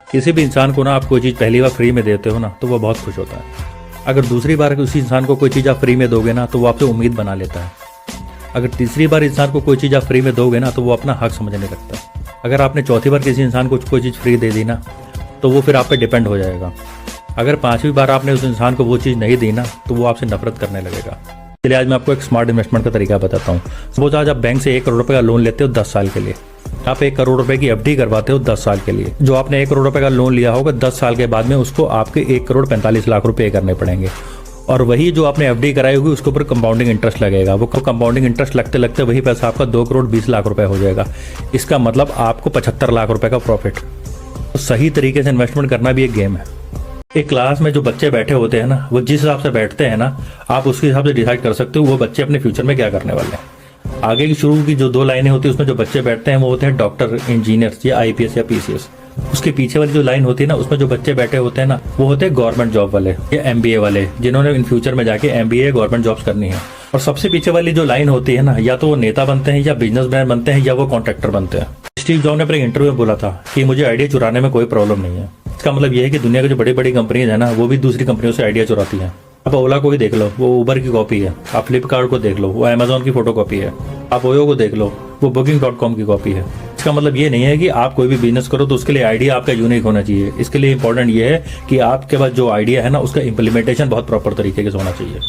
किसी भी इंसान को ना आप कोई चीज़ पहली बार फ्री में देते हो ना तो वो बहुत खुश होता है। अगर दूसरी बार उसी इंसान को कोई चीज़ आप फ्री में दोगे ना तो वो आपसे उम्मीद बना लेता है। अगर तीसरी बार इंसान को कोई चीज़ आप फ्री में दोगे ना तो वो अपना हक समझने लगता है। अगर आपने चौथी बार किसी इंसान को कोई चीज़ फ्री दे दी ना तो वो फिर आप पे डिपेंड हो जाएगा। अगर पांचवी बार आपने उस इंसान को वो चीज़ नहीं दी ना तो वो आपसे नफरत करने लगेगा। चलिए आज मैं आपको एक स्मार्ट इन्वेस्टमेंट का तरीका बताता हूँ। सपोज आज आप बैंक से 1 करोड़ रुपए का लोन लेते हो 10 साल के लिए। आप 1 करोड़ रुपए की एफडी करवाते हो 10 साल के लिए। जो आपने 1 करोड़ रुपए का लोन लिया होगा 10 साल के बाद में उसको आपके 1 करोड़ 45 लाख रुपए करने पड़ेंगे। और वही जो आपने एफडी कराई होगी उसके ऊपर कंपाउंडिंग इंटरेस्ट लगेगा। वो कंपाउंडिंग इंटरेस्ट लगते लगते वही पैसा आपका 2 करोड़ 20 लाख रुपए हो जाएगा। इसका मतलब आपको 75 लाख रुपए का प्रॉफिट। तो सही तरीके से इन्वेस्टमेंट करना भी एक गेम है। एक क्लास में जो बच्चे बैठे होते हैं ना वो जिस हिसाब से बैठते हैं ना आप उसके हिसाब से डिसाइड कर सकते हो वो बच्चे अपने फ्यूचर में क्या करने वाले हैं। आगे की शुरू की जो 2 लाइनें होती है उसमें जो बच्चे बैठते हैं वो होते हैं डॉक्टर, इंजीनियर्स या आईपीएस या पीसीएस। उसके पीछे वाली जो लाइन होती है ना उसमें जो बच्चे बैठे होते हैं ना वो होते हैं गवर्नमेंट जॉब वाले या एमबीए वाले, जिन्होंने इन फ्यूचर में जाके एमबीए गवर्नमेंट जॉब्स करनी है। और सबसे पीछे वाली जो लाइन होती है ना या तो वो नेता बनते हैं या बिजनेसमैन बनते हैं या वो कॉन्ट्रैक्टर बनते हैं। स्टीव जॉब्स ने अपने इंटरव्यू में बोला था कि मुझे आइडिया चुराने में कोई प्रॉब्लम नहीं है। इसका मतलब यह है कि दुनिया की जो बड़ी बड़ी कंपनीज है ना वो भी दूसरी कंपनियों से आइडिया चुराती हैं। आप ओला को ही देख लो, वो उबर की कॉपी है। आप फ्लिपकार्ट को देख लो, वो अमेजोन की फोटो कॉपी है। आप ओयो को देख लो, वो booking.com की कॉपी है। इसका मतलब ये नहीं है कि आप कोई भी बिजनेस करो तो उसके लिए आइडिया आपका यूनिक होना चाहिए। इसके लिए इंपॉर्टेंट ये है कि आपके पास जो आइडिया है ना उसका इम्प्लीमेंटेशन बहुत प्रॉपर तरीके से होना चाहिए।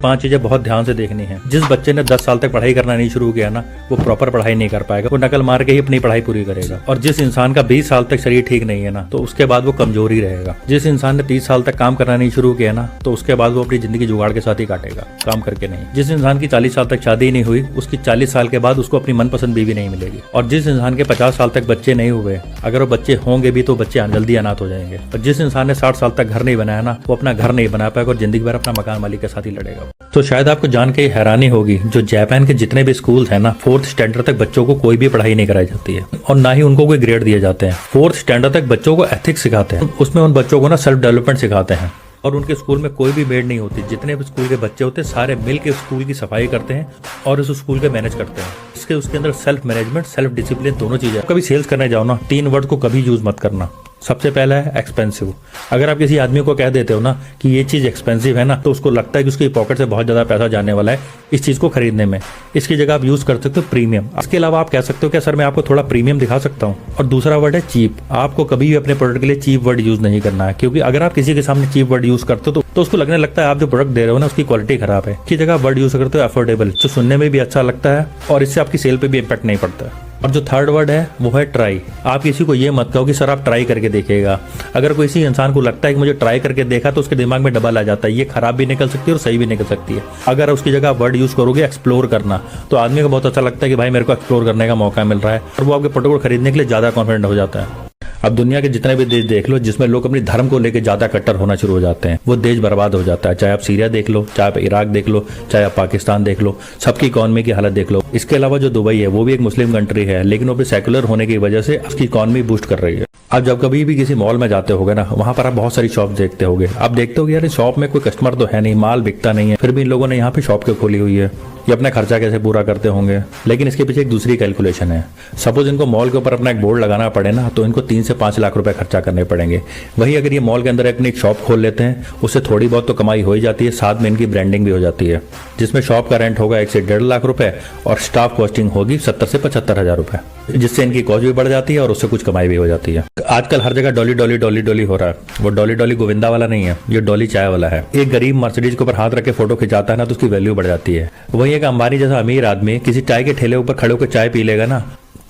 5 चीजें बहुत ध्यान से देखनी है। जिस बच्चे ने 10 साल तक पढ़ाई करना नहीं शुरू किया ना वो प्रॉपर पढ़ाई नहीं कर पाएगा, वो नकल मार के ही अपनी पढ़ाई पूरी करेगा। और जिस इंसान का 20 साल तक शरीर ठीक नहीं है ना तो उसके बाद वो कमजोर ही रहेगा। जिस इंसान ने 30 साल तक काम करना नहीं शुरू किया ना तो उसके बाद वो अपनी जिंदगी जुगाड़ के साथ ही काटेगा, काम करके नहीं। जिस इंसान की 40 साल तक शादी नहीं हुई उसकी 40 साल के बाद उसको अपनी मनपसंद बीवी नहीं मिलेगी। और जिस इंसान के 50 साल तक बच्चे नहीं हुए, अगर वो बच्चे होंगे भी तो बच्चे जल्दी अनाथ हो जाएंगे। और जिस इंसान ने 60 साल तक घर नहीं बनाया ना वो अपना घर नहीं बना पाएगा और जिंदगी भर अपना मकान मालिक के साथ ही लड़ेगा। तो शायद आपको जान के हैरानी होगी जो जापान के जितने भी स्कूल है ना 4th स्टैंडर्ड तक बच्चों को कोई भी पढ़ाई नहीं कराई जाती है और ना ही उनको कोई ग्रेड दिए जाते हैं। 4th स्टैंडर्ड तक बच्चों को एथिक्स सिखाते हैं। उसमें उन बच्चों को ना सेल्फ डेवलपमेंट सिखाते हैं। और उनके स्कूल में कोई भी मेड नहीं होती। जितने भी स्कूल के बच्चे होते हैं सारे मिल के स्कूल की सफाई करते हैं और उस स्कूल के मैनेज करते हैं। उसके अंदर सेल्फ मैनेजमेंट, सेल्फ डिसिप्लिन दोनों चीजें। कभी सेल्स करने जाओ ना 3 वर्ड को कभी यूज मत करना। सबसे पहला है एक्सपेंसिव। अगर आप किसी आदमी को कह देते हो ना कि ये चीज एक्सपेंसिव है ना तो उसको लगता है कि उसकी पॉकेट से बहुत ज्यादा पैसा जाने वाला है इस चीज को खरीदने में। इसकी जगह आप यूज कर सकते हो प्रीमियम। इसके अलावा आप कह सकते हो कि सर मैं आपको थोड़ा प्रीमियम दिखा सकता हूँ। और दूसरा वर्ड है चीप। आपको कभी भी अपने प्रोडक्ट के लिए चीप वर्ड यूज नहीं करना है, क्योंकि अगर आप किसी के सामने चीप वर्ड यूज करते हो तो उसको लगने लगता है आप जो प्रोडक्ट दे रहे हो ना उसकी क्वालिटी खराब है। इसकी जगह वर्ड यूज करते हो अफोर्डेबल, जो सुनने में भी अच्छा लगता है और इससे आपकी सेल पे भी इम्पैक्ट नहीं पड़ता है। और जो थर्ड वर्ड है वो है ट्राई। आप किसी को ये मत कहो कि सर आप ट्राई करके देखिएगा। अगर किसी इंसान को लगता है कि मुझे ट्राई करके देखा तो उसके दिमाग में डबल आ जाता है। ये खराब भी निकल सकती है और सही भी निकल सकती है। अगर उसकी जगह वर्ड यूज करोगे एक्सप्लोर करना तो आदमी को बहुत अच्छा लगता है कि भाई मेरे को एक्सप्लोर करने का मौका मिल रहा है और वो आपके प्रोडक्ट को खरीदने के लिए ज्यादा कॉन्फिडेंट हो जाता है। अब दुनिया के जितने भी देश देख लो जिसमें लोग अपने धर्म को लेकर ज्यादा कट्टर होना शुरू हो जाते हैं वो देश बर्बाद हो जाता है। चाहे आप सीरिया देख लो, चाहे आप इराक देख लो, चाहे आप पाकिस्तान देख लो, सबकी इकॉनमी की हालत देख लो। इसके अलावा जो दुबई है वो भी एक मुस्लिम कंट्री है लेकिन वो भी सेकुलर होने की वजह से उसकी इकॉनमी बूस्ट कर रही है। आप जब कभी भी किसी मॉल में जाते होगे ना वहां पर आप बहुत सारी शॉप देखते होगे। आप देखते हो यार शॉप में कोई कस्टमर तो है नहीं, माल बिकता नहीं है, फिर भी इन लोगों ने यहाँ पे शॉप क्यों खोली हुई है। ये अपना खर्चा कैसे पूरा करते होंगे। लेकिन इसके पीछे एक दूसरी कैलकुलेशन है। सपोज इनको मॉल के ऊपर अपना एक बोर्ड लगाना पड़े ना तो इनको 3 से 5 लाख रुपए खर्चा करने पड़ेंगे। वही अगर ये मॉल के अंदर अपनी एक शॉप खोल लेते हैं उससे थोड़ी बहुत तो कमाई हो ही जाती है, साथ में इनकी ब्रांडिंग भी हो जाती है जिसमें शॉप का रेंट होगा 1 से 1.5 लाख रुपए और स्टाफ कॉस्टिंग होगी 70 से 75 हजार रुपए, जिससे इनकी कॉस्ट भी बढ़ जाती है और उससे कुछ कमाई भी हो जाती है। आजकल हर जगह डॉली डॉली डॉली डॉली हो रहा है। वो डॉली डॉली गोविंदा वाला नहीं है, ये डॉली चाय वाला है। एक गरीब मर्सिडीज के ऊपर हाथ रख के फोटो खिंचाता है ना तो उसकी वैल्यू बढ़ जाती है। वही एक अंबानी जैसा अमीर आदमी किसी चाय के ठेले ऊपर खड़े होकर चाय पी लेगा ना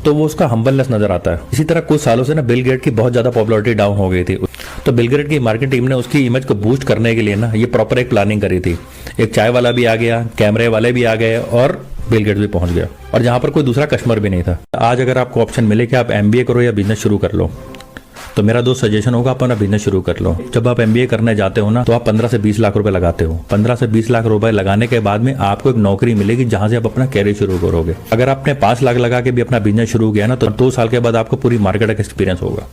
तो वो उसका हम्बलनेस नजर आता है। इसी तरह कुछ सालों से ना बिल गेट की बहुत ज्यादा पॉपुलैरिटी डाउन हो गई थी तो बिल गेट की मार्केटिंग टीम ने उसकी इमेज को बूस्ट करने के लिए ना ये प्रॉपर एक प्लानिंग करी थी। एक चाय वाला भी आ गया, कैमरे वाले भी आ गए और बिल गेट्स भी पहुंच गया और जहां पर कोई दूसरा कस्टमर भी नहीं था। आज अगर आपको ऑप्शन मिले कि आप एमबीए करो या बिजनेस शुरू कर लो तो मेरा दो सजेशन होगा, आप अपना बिजनेस शुरू कर लो। जब आप एमबीए करने जाते हो ना तो आप 15 से 20 लाख रुपए लगाते हो। 15 से 20 लाख रुपए लगाने के बाद में आपको एक नौकरी मिलेगी जहां से आप अपना कैरियर शुरू करोगे। अगर आपने 5 लाख लगा के भी अपना बिजनेस शुरू किया ना तो 2 साल के बाद आपको पूरी मार्केट का एक्सपीरियंस होगा।